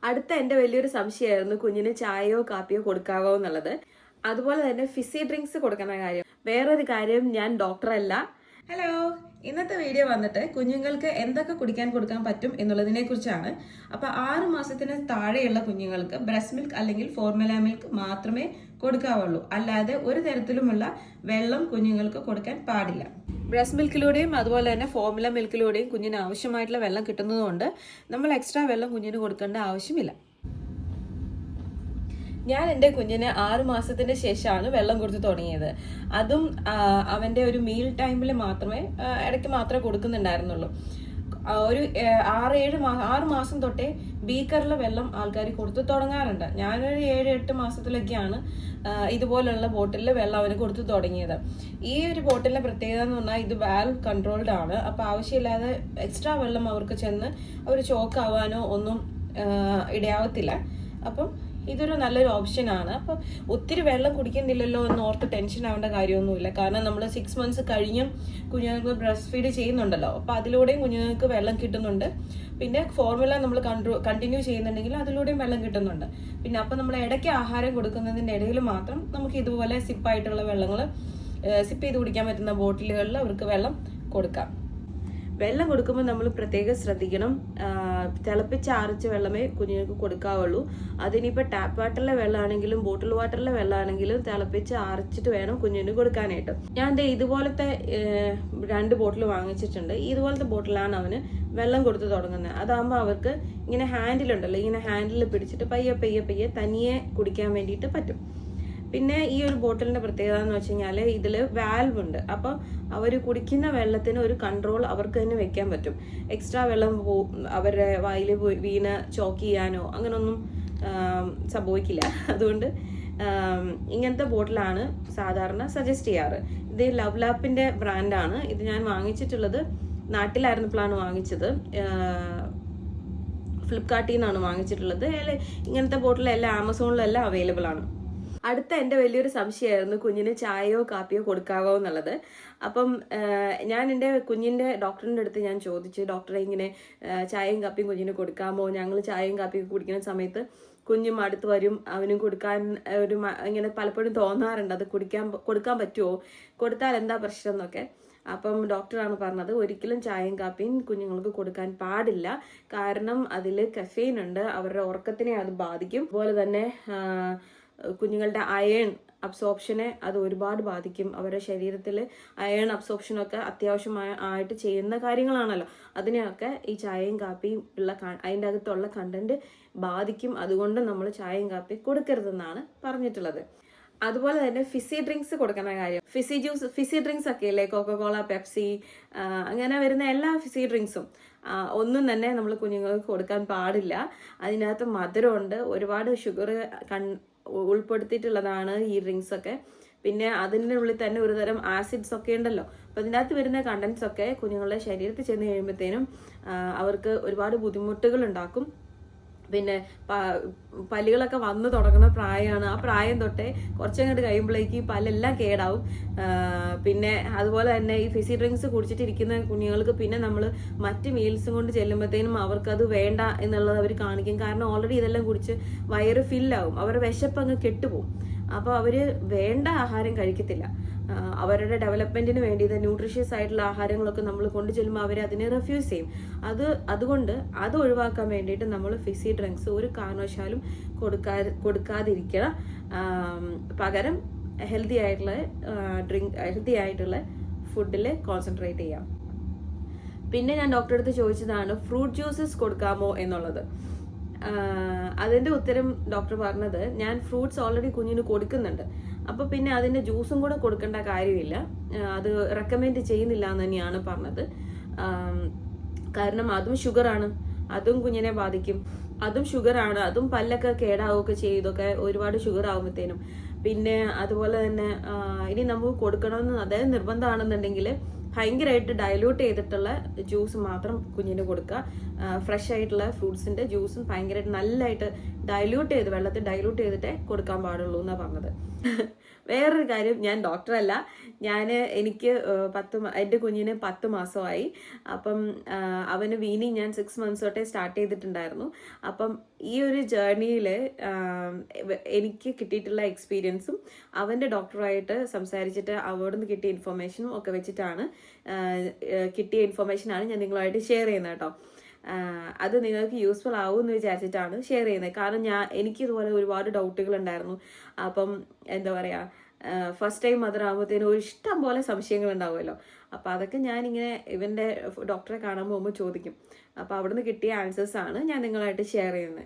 അടുത്ത എൻ്റെ വലിയൊരു സംശയമായിരുന്നു കുഞ്ഞിന് ചായയോ കാപ്പിയോ കൊടുക്കാവോ എന്നുള്ളത്. അതുപോലെ തന്നെ ഫിസി ഡ്രിങ്ക്സ് കൊടുക്കുന്ന കാര്യം. വേറൊരു കാര്യം, ഞാൻ ഡോക്ടറല്ല. ഹലോ, ഇന്നത്തെ വീഡിയോ വന്നിട്ട് കുഞ്ഞുങ്ങൾക്ക് എന്തൊക്കെ കുടിക്കാൻ കൊടുക്കാൻ പറ്റും എന്നുള്ളതിനെ കുറിച്ചാണ്. അപ്പൊ 6 മാസത്തിന് താഴെയുള്ള കുഞ്ഞുങ്ങൾക്ക് ബ്രസ്റ്റ് മിൽക്ക് അല്ലെങ്കിൽ ഫോർമുല മിൽക്ക് മാത്രമേ കൊടുക്കാവുള്ളൂ. അല്ലാതെ ഒരു തരത്തിലുമുള്ള വെള്ളം കുഞ്ഞുങ്ങൾക്ക് കൊടുക്കാൻ പാടില്ല. ബ്രസ്റ്റ് മിൽക്കിലൂടെയും അതുപോലെ തന്നെ ഫോർമുല മിൽക്കിലൂടെയും കുഞ്ഞിന് ആവശ്യമായിട്ടുള്ള വെള്ളം കിട്ടുന്നതുകൊണ്ട് നമ്മൾ എക്സ്ട്രാ വെള്ളം കുഞ്ഞിന് കൊടുക്കേണ്ട ആവശ്യമില്ല. ഞാൻ എൻ്റെ കുഞ്ഞിന് 6 മാസത്തിന് ശേഷമാണ് വെള്ളം കൊടുത്ത് തുടങ്ങിയത്. അതും അവൻ്റെ ഒരു മീൽ ടൈമിൽ മാത്രമേ ഇടയ്ക്ക് മാത്രമേ കൊടുക്കുന്നുണ്ടായിരുന്നുള്ളൂ. ഒരു 6 മാസം തൊട്ടേ ബീക്കറിൽ വെള്ളം ആൾക്കാർ കൊടുത്തു തുടങ്ങാറുണ്ട്. ഞാനൊരു 7-8 മാസത്തിലൊക്കെയാണ് ഇതുപോലുള്ള ബോട്ടിലിൽ വെള്ളം അവന് കൊടുത്തു തുടങ്ങിയത്. ഈ ഒരു ബോട്ടിലിന്റെ പ്രത്യേകത എന്ന് പറഞ്ഞാൽ ഇത് വാൽവ് കൺട്രോൾഡ് ആണ്. അപ്പൊ ആവശ്യമില്ലാതെ എക്സ്ട്രാ വെള്ളം അവർക്ക് ചെന്ന് അവർ ചോക്ക് ആവാനോ ഒന്നും ഇടയാവത്തില്ല. അപ്പം ഇതൊരു നല്ലൊരു ഓപ്ഷനാണ്. അപ്പം ഒത്തിരി വെള്ളം കുടിക്കുന്നില്ലല്ലോ എന്ന് ഓർത്ത് ടെൻഷൻ ആവേണ്ട കാര്യമൊന്നുമില്ല. കാരണം നമ്മൾ 6 മന്ത്സ് കഴിഞ്ഞും കുഞ്ഞുങ്ങൾക്ക് ബ്രസ്റ്റ് ഫീഡ് ചെയ്യുന്നുണ്ടല്ലോ. അപ്പം അതിലൂടെയും കുഞ്ഞുങ്ങൾക്ക് വെള്ളം കിട്ടുന്നുണ്ട്. പിന്നെ ഫോർമുല നമ്മൾ കണ്ടിന്യൂ ചെയ്യുന്നുണ്ടെങ്കിൽ അതിലൂടെയും വെള്ളം കിട്ടുന്നുണ്ട്. പിന്നെ അപ്പം നമ്മൾ ഇടയ്ക്ക് ആഹാരം കൊടുക്കുന്നതിൻ്റെ ഇടയിൽ മാത്രം നമുക്ക് ഇതുപോലെ സിപ്പായിട്ടുള്ള വെള്ളങ്ങൾ സിപ്പ് ചെയ്ത് കുടിക്കാൻ പറ്റുന്ന ബോട്ടിലുകളിൽ അവർക്ക് വെള്ളം കൊടുക്കാം. വെള്ളം കൊടുക്കുമ്പോൾ നമ്മൾ പ്രത്യേകം ശ്രദ്ധിക്കണം. തിളപ്പിച്ചാറിച്ച വെള്ളമേ കുഞ്ഞുങ്ങൾക്ക് കൊടുക്കാവുള്ളൂ. അതിനിപ്പോൾ ടാപ്പ് വാട്ടറിലെ വെള്ളമാണെങ്കിലും ബോട്ടിൽ വാട്ടറിലെ വെള്ളമാണെങ്കിലും തിളപ്പിച്ച് ആറിച്ചിട്ട് വേണം കുഞ്ഞിന് കൊടുക്കാനായിട്ട്. ഞാൻ ഇതുപോലത്തെ 2 ബോട്ടിൽ വാങ്ങിച്ചിട്ടുണ്ട്. ഇതുപോലത്തെ ബോട്ടിലാണ് അവന് വെള്ളം കൊടുത്ത് തുടങ്ങുന്നത്. അതാകുമ്പോൾ അവർക്ക് ഇങ്ങനെ ഹാൻഡിലുണ്ടല്ലോ, ഇങ്ങനെ ഹാൻഡിൽ പിടിച്ചിട്ട് പയ്യെ തനിയെ കുടിക്കാൻ വേണ്ടിയിട്ട് പറ്റും. പിന്നെ ഈ ഒരു ബോട്ടിലിന്റെ പ്രത്യേകത എന്ന് വെച്ച് കഴിഞ്ഞാൽ ഇതിൽ വാൽവ് ഉണ്ട്. അപ്പോൾ അവർ കുടിക്കുന്ന വെള്ളത്തിന് ഒരു കൺട്രോൾ അവർക്ക് തന്നെ വെക്കാൻ പറ്റും. എക്സ്ട്രാ വെള്ളം അവരുടെ വായിൽ വീണ് ചോക്ക് ചെയ്യാനോ അങ്ങനൊന്നും സംഭവിക്കില്ല. അതുകൊണ്ട് ഇങ്ങനത്തെ ബോട്ടിലാണ് സാധാരണ സജസ്റ്റ് ചെയ്യാറ്. ഇത് ലവ് ലാപ്പിന്റെ ബ്രാൻഡാണ്. ഇത് ഞാൻ വാങ്ങിച്ചിട്ടുള്ളത് നാട്ടിലായിരുന്നപ്പോഴാണ് വാങ്ങിച്ചത്. ഫ്ലിപ്കാർട്ടിൽ നിന്നാണ് വാങ്ങിച്ചിട്ടുള്ളത്. ഇങ്ങനത്തെ ബോട്ടിലെല്ലാം ആമസോണിലെല്ലാം അവൈലബിൾ ആണ്. അടുത്ത എൻ്റെ വലിയൊരു സംശയമായിരുന്നു കുഞ്ഞിന് ചായയോ കാപ്പിയോ കൊടുക്കാവോ എന്നുള്ളത്. അപ്പം ഞാൻ എൻ്റെ കുഞ്ഞിൻ്റെ ഡോക്ടറിൻ്റെ അടുത്ത് ഞാൻ ചോദിച്ചു, ഡോക്ടറെ ഇങ്ങനെ ചായയും കാപ്പിയും കുഞ്ഞിന് കൊടുക്കാമോ? ഞങ്ങൾ ചായയും കാപ്പിയും കുടിക്കുന്ന സമയത്ത് കുഞ്ഞും അടുത്ത് വരും, അവനും കൊടുക്കാൻ ഇങ്ങനെ പലപ്പോഴും തോന്നാറുണ്ട്, അത് കൊടുക്കാൻ പറ്റുമോ, കൊടുത്താൽ എന്താ പ്രശ്നം എന്നൊക്കെ. അപ്പം ഡോക്ടറാണ് പറഞ്ഞത് ഒരിക്കലും ചായയും കാപ്പിയും കുഞ്ഞുങ്ങൾക്ക് കൊടുക്കാൻ പാടില്ല. കാരണം അതിൽ കഫീൻ ഉണ്ട്, അവരുടെ ഉറക്കത്തിനെ അത് ബാധിക്കും. അതുപോലെ തന്നെ കുഞ്ഞുങ്ങളുടെ അയൺ അബ്സോർപ്ഷനെ അത് ഒരുപാട് ബാധിക്കും. അവരുടെ ശരീരത്തിൽ അയൺ അബ്സോർപ്ഷനൊക്കെ ആയിട്ട് ചെയ്യുന്ന കാര്യങ്ങളാണല്ലോ. അതിനെയൊക്കെ ഈ ചായയും കാപ്പിയും ഉള്ള അതിൻ്റെ അകത്തുള്ള കണ്ടന്റ് ബാധിക്കും. അതുകൊണ്ട് നമ്മൾ ചായയും കാപ്പിയും കൊടുക്കരുതെന്നാണ് പറഞ്ഞിട്ടുള്ളത്. അതുപോലെ തന്നെ ഫിസി ഡ്രിങ്ക്സ് കൊടുക്കുന്ന കാര്യം, ഫിസി ഡ്രിങ്ക്സ് ഒക്കെ ഇല്ലേ, കൊക്കോകോള, പെപ്സി, അങ്ങനെ വരുന്ന എല്ലാ ഫിസി ഡ്രിങ്ക്സും ഒന്നും തന്നെ നമ്മൾ കുഞ്ഞുങ്ങൾക്ക് കൊടുക്കാൻ പാടില്ല. അതിനകത്ത് മധുരമുണ്ട്, ഒരുപാട് ഷുഗർ ഉൾപ്പെടുത്തിയിട്ടുള്ളതാണ് ഈ ഡ്രിങ്ക്സ് ഒക്കെ. പിന്നെ അതിൻ്റെ ഉള്ളിൽ തന്നെ ഒരുതരം ആസിഡ്സ് ഒക്കെ ഉണ്ടല്ലോ. അപ്പം അതിൻ്റെ അകത്ത് വരുന്ന കണ്ടൻസ് ഒക്കെ കുഞ്ഞുങ്ങളുടെ ശരീരത്തിൽ ചെന്ന് കഴിയുമ്പോഴത്തേനും അവർക്ക് ഒരുപാട് ബുദ്ധിമുട്ടുകൾ ഉണ്ടാക്കും. പിന്നെ പല്ലുകളൊക്കെ വന്നു തുടങ്ങുന്ന പ്രായമാണ്. ആ പ്രായം തൊട്ടേ കുറച്ചങ്ങോട്ട് കഴിയുമ്പോഴേക്ക് പല്ലെല്ലാം കേടാവും. പിന്നെ അതുപോലെ തന്നെ ഈ ഫിസി ഡ്രിങ്ക്സ് കുടിച്ചിട്ടിരിക്കുന്ന കുഞ്ഞുങ്ങൾക്ക് പിന്നെ നമ്മൾ മറ്റ് മീൽസും കൊണ്ട് ചെല്ലുമ്പോഴത്തേനും അവർക്കത് വേണ്ട എന്നുള്ളത് അവർ കാണിക്കും. കാരണം ഓൾറെഡി ഇതെല്ലാം കുടിച്ച് വയറ് ഫില്ലാവും, അവരുടെ വിശപ്പ് അങ്ങ് കെട്ടുപോകും. അപ്പോൾ അവർ വേണ്ട ആഹാരം കഴിക്കത്തില്ല. അവരുടെ ഡെവലപ്മെന്റിന് വേണ്ടി ന്യൂട്രീഷ്യസ് ആയിട്ടുള്ള ആഹാരങ്ങളൊക്കെ നമ്മൾ കൊണ്ടു ചെല്ലുമ്പോൾ അവർ അതിനെ റെഫ്യൂസ് ചെയ്യും. അതുകൊണ്ട് അത് ഒഴിവാക്കാൻ വേണ്ടിയിട്ട് നമ്മൾ ഫിസി ഡ്രിങ്ക്സ് ഒരു കാരണവശാലും കൊടുക്കാതിരിക്കണം. പകരം ഹെൽത്തി ആയിട്ടുള്ള ഫുഡിൽ കോൺസെൻട്രേറ്റ് ചെയ്യാം. പിന്നെ ഞാൻ ഡോക്ടറെ അടുത്ത് ചോദിച്ചതാണ് ഫ്രൂട്ട് ജ്യൂസസ് കൊടുക്കാമോ എന്നുള്ളത്. അതിൻ്റെ ഉത്തരം ഡോക്ടർ പറഞ്ഞത്, ഞാൻ ഫ്രൂട്ട്സ് ഓൾറെഡി കുഞ്ഞിന് കൊടുക്കുന്നുണ്ട്, അപ്പോൾ പിന്നെ അതിൻ്റെ ജ്യൂസും കൂടെ കൊടുക്കേണ്ട കാര്യമില്ല, അത് റെക്കമെൻഡ് ചെയ്യുന്നില്ല എന്ന് തന്നെയാണ് പറഞ്ഞത്. കാരണം അതും ഷുഗറാണ്, അതും കുഞ്ഞിനെ ബാധിക്കും. അതും പല്ലൊക്കെ കേടാവുകയൊക്കെ ചെയ്തൊക്കെ ഒരുപാട് ഷുഗർ ആകുമ്പോഴത്തേനും. പിന്നെ അതുപോലെ തന്നെ ഇനി നമുക്ക് കൊടുക്കണമെന്ന് അതായത് നിർബന്ധമാണെന്നുണ്ടെങ്കിൽ ഭയങ്കരമായിട്ട് ഡൈല്യൂട്ട് ചെയ്തിട്ടുള്ള ജ്യൂസ് മാത്രം കുഞ്ഞിന് കൊടുക്കുക. ഫ്രഷ് ആയിട്ടുള്ള ഫ്രൂട്ട്സിന്റെ ജ്യൂസും ഭയങ്കരമായിട്ട് നല്ലതായിട്ട് വെള്ളത്തിൽ ഡൈല്യൂട്ട് ചെയ്തിട്ടേ കൊടുക്കാൻ പാടുള്ളൂ എന്നാണ് പറഞ്ഞത്. വേറൊരു കാര്യം, ഞാൻ ഡോക്ടറല്ല. എനിക്ക് എൻ്റെ കുഞ്ഞിന് 10 മാസമായി. അപ്പം അവന് വീനിങ് ഞാൻ 6 മന്ത്സ് തൊട്ടേ സ്റ്റാർട്ട് ചെയ്തിട്ടുണ്ടായിരുന്നു. അപ്പം ഈ ഒരു ജേർണിയിൽ എനിക്ക് കിട്ടിയിട്ടുള്ള എക്സ്പീരിയൻസും അവൻ്റെ ഡോക്ടറുമായിട്ട് സംസാരിച്ചിട്ട് അവിടുന്ന് കിട്ടിയ ഇൻഫർമേഷനും ഒക്കെ വെച്ചിട്ടാണ് കിട്ടിയ ഇൻഫർമേഷനാണ് ഞാൻ നിങ്ങളുമായിട്ട് ഷെയർ ചെയ്യുന്നത് കേട്ടോ. അത് നിങ്ങൾക്ക് യൂസ്ഫുൾ ആവും എന്ന് വിചാരിച്ചിട്ടാണ് ഷെയർ ചെയ്യുന്നത്. കാരണം എനിക്കിതുപോലെ ഒരുപാട് ഡൗട്ടുകൾ ഉണ്ടായിരുന്നു. അപ്പം എന്താ പറയുക, ഫസ്റ്റ് ടൈം മദർ ആകുമ്പോഴത്തേനും ഒരു ഇഷ്ടം പോലെ സംശയങ്ങൾ ഉണ്ടാവുമല്ലോ. അപ്പോൾ അതൊക്കെ ഞാനിങ്ങനെ ഇവൻ്റെ ഡോക്ടറെ കാണാൻ പോകുമ്പോൾ ചോദിക്കും. അപ്പോൾ അവിടുന്ന് കിട്ടിയ ആൻസേഴ്സാണ് ഞാൻ നിങ്ങളായിട്ട് ഷെയർ ചെയ്യുന്നത്.